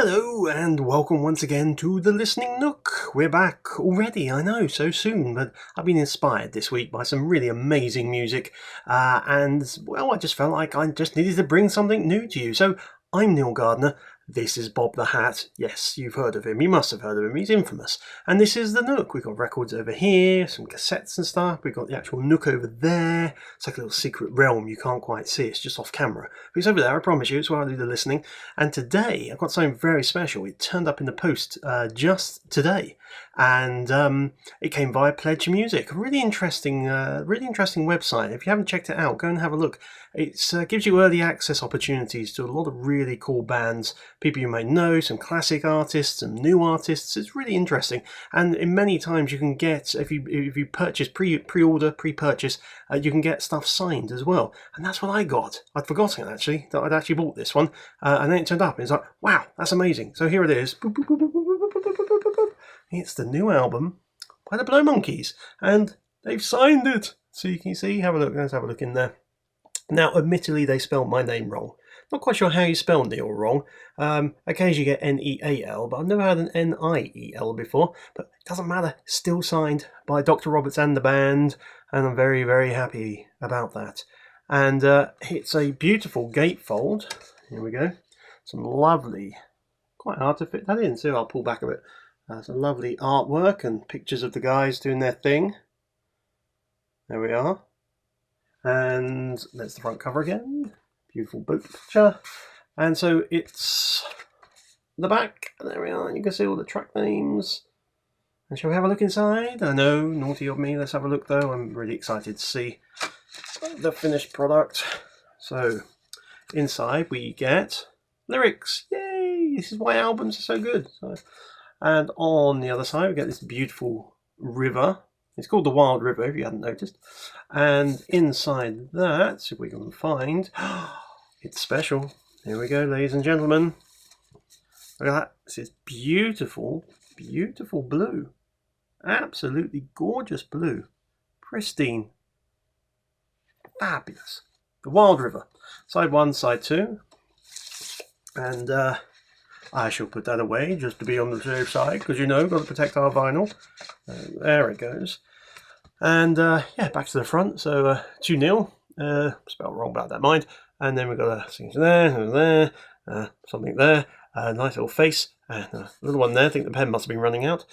Hello and welcome once again to the Listening Nook. We're back already, I know, so soon, but I've been inspired this week by some really amazing music, and well, I just felt like I just needed to bring something new to you. So I'm Neil Gardner. This is Bob the Hat. Yes, you've heard of him. You must have heard of him. He's infamous. And this is the Nook. We've got records over here, some cassettes and stuff. We've got the actual Nook over there. It's like a little secret realm. You can't quite see. It's just off camera. But it's over there, I promise you. It's where I do the listening. And today, I've got something very special. It turned up in the post just today. And it came via Pledge Music. A really interesting website. If you haven't checked it out, go and have a look. It gives you early access opportunities to a lot of really cool bands, people you may know, some classic artists, some new artists. It's really interesting, and in many times you can get, if you purchase pre-purchase, you can get stuff signed as well. And that's what I got. I'd forgotten actually that I'd actually bought this one, and then it turned up. And it's like, wow, that's amazing. So here it is. It's the new album by the Blow Monkeys, and they've signed it. So you can see, have a look. Let's have a look in there. Now, admittedly, they spelled my name wrong. Not quite sure how you spell Neil wrong. Occasionally you get N-E-A-L, but I've never had an N-I-E-L before. But it doesn't matter. Still signed by Dr. Roberts and the band, and I'm very, very happy about that. And it's a beautiful gatefold. Here we go. Some lovely, quite hard to fit that in, so I'll pull back a bit. Some lovely artwork and pictures of the guys doing their thing. There we are. And there's the front cover again. Beautiful book picture. And so it's the back. There we are. You can see all the track names. And shall we have a look inside? I know, naughty of me. Let's have a look though. I'm really excited to see the finished product. So inside we get lyrics. Yay! This is why albums are so good. And on the other side we get this beautiful river. It's called the Wild River, if you hadn't noticed. And inside that, if we can find, it's special. Here we go, ladies and gentlemen. Look at that. This is beautiful, beautiful blue. Absolutely gorgeous blue. Pristine. Fabulous. The Wild River. Side 1, side 2. And I shall put that away just to be on the safe side, because you know, got to protect our vinyl. There it goes. And yeah, back to the front. So 2-0, spelled wrong, but that mind. And then we've got a signature there, something there, a nice little face, and a little one there. I think the pen must have been running out.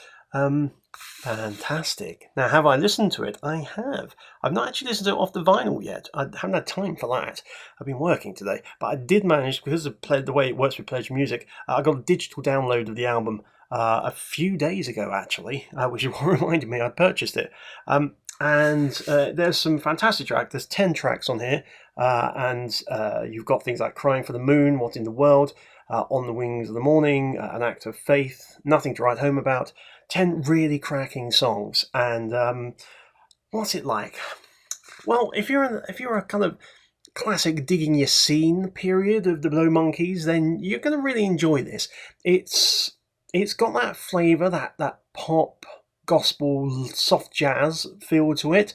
Fantastic. Now, have I listened to it? I have. I've not actually listened to it off the vinyl yet. I haven't had time for that. I've been working today, but I did manage, because of the way it works with Pledge Music, I got a digital download of the album a few days ago, actually, which is what reminded me I'd purchased it. And there's some fantastic tracks. There's 10 tracks on here, and you've got things like Crying for the Moon, What in the World, On the Wings of the Morning, An Act of Faith, Nothing to Write Home About. 10 really cracking songs. And what's it like? Well, if you're a kind of classic digging your scene period of the Blow Monkeys, then you're going to really enjoy this. It's got that flavour, that pop, gospel, soft jazz feel to it.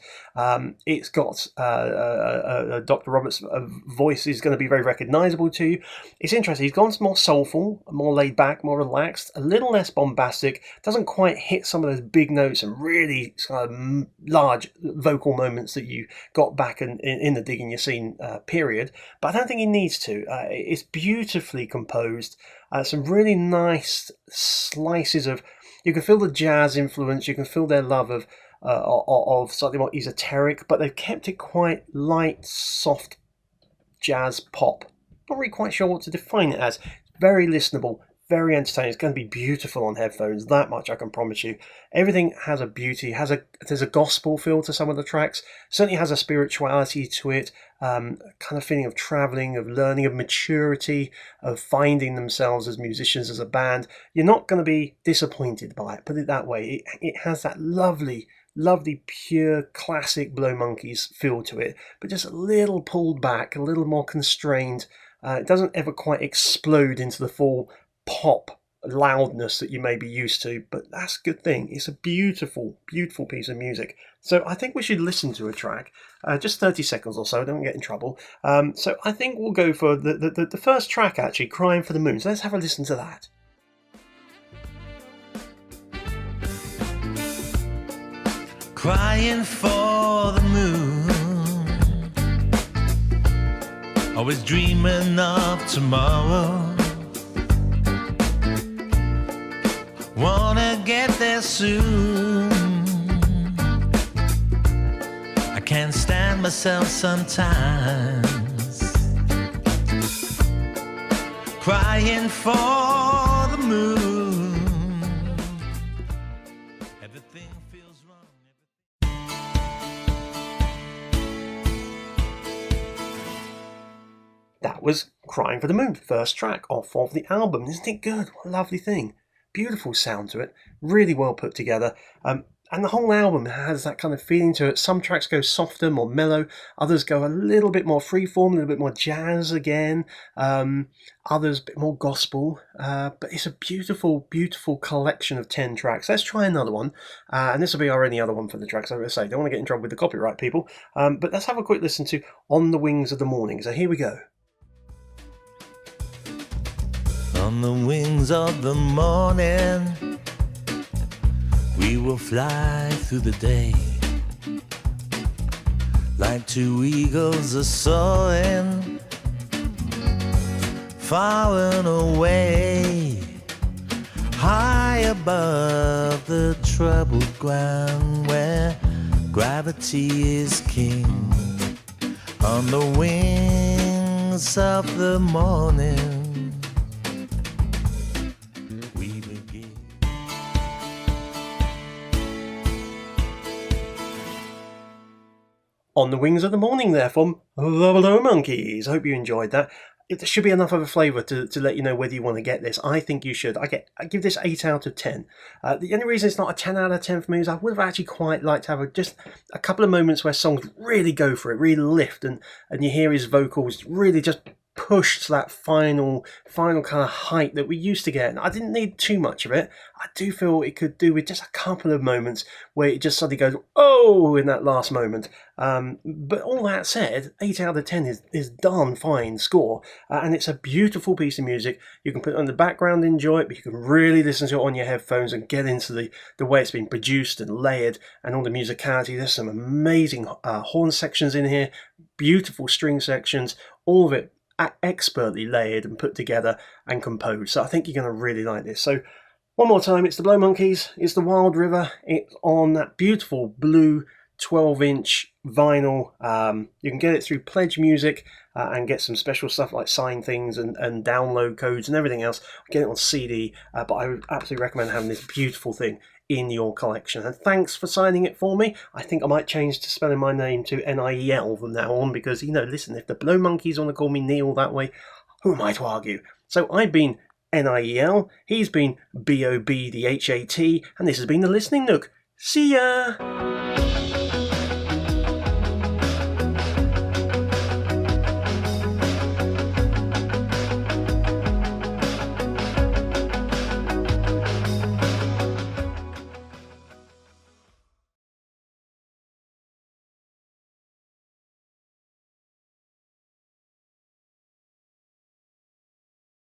It's got Dr. Roberts' voice is going to be very recognisable to you. It's interesting. He's gone more soulful, more laid back, more relaxed, a little less bombastic. Doesn't quite hit some of those big notes and really kind of large vocal moments that you got back in the Digging Your Scene period. But I don't think he needs to. It's beautifully composed. Some really nice slices of. You can feel the jazz influence. You can feel their love of slightly more esoteric, but they've kept it quite light, soft jazz pop. Not really quite sure what to define it as. Very listenable, very entertaining. It's going to be beautiful on headphones. That much I can promise you. Everything has a beauty. There's a gospel feel to some of the tracks. Certainly has a spirituality to it. Kind of feeling of traveling, of learning, of maturity, of finding themselves as musicians, as a band. You're not going to be disappointed by it, put it that way. It has that lovely, pure, classic Blow Monkeys feel to it, but just a little pulled back, a little more constrained. It doesn't ever quite explode into the full pop loudness that you may be used to, but that's a good thing. It's a beautiful, beautiful piece of music. So I think we should listen to a track, just 30 seconds or so, don't get in trouble. So I think we'll go for the first track, actually, Crying for the Moon. So let's have a listen to that. crying for the moon, always dreaming of tomorrow. Wanna get there soon. I can't stand myself sometimes, crying for the moon. Everything feels wrong. That was Crying for the Moon, first track off of the album. Isn't it good? What a lovely thing. Beautiful sound to it, really well put together. And the whole album has that kind of feeling to it. Some tracks go softer, more mellow. Others go a little bit more freeform, a little bit more jazz again. Others a bit more gospel. But it's a beautiful, beautiful collection of 10 tracks. Let's try another one. And this will be our only other one for the tracks. As I say, don't want to get in trouble with the copyright people. But let's have a quick listen to On the Wings of the Morning. So here we go. On the wings of the morning, we will fly through the day, like two eagles are soaring, far and away, high above the troubled ground where gravity is king. On the wings of the morning, On the Wings of the Morning there from the Blow Monkeys. I hope you enjoyed that. It should be enough of a flavour to let you know whether you want to get this. I think you should. I give this 8 out of 10. The only reason it's not a 10 out of 10 for me is I would have actually quite liked to have just a couple of moments where songs really go for it, really lift, and you hear his vocals really just push to that final kind of height that we used to get. And I didn't need too much of it. I do feel it could do with just a couple of moments where it just suddenly goes, oh, in that last moment. But all that said, 8 out of 10 is darn fine score. And it's a beautiful piece of music. You can put it on the background, enjoy it, but you can really listen to it on your headphones and get into the way it's been produced and layered and all the musicality. There's some amazing horn sections in here, beautiful string sections, all of it expertly layered and put together and composed. So I think you're going to really like this. So one more time, it's the Blow Monkeys, it's the Wild River, it's on that beautiful blue 12-inch vinyl. You can get it through Pledge Music and get some special stuff like sign things and download codes and everything else. Get it on CD, but I would absolutely recommend having this beautiful thing in your collection. And thanks for signing it for me. I think I might change to spelling my name to Niel from now on, because, listen, if the Blow Monkeys want to call me Neil that way, who am I to argue? So I've been Niel, he's been Bob the HAT, and this has been the Listening Nook. See ya!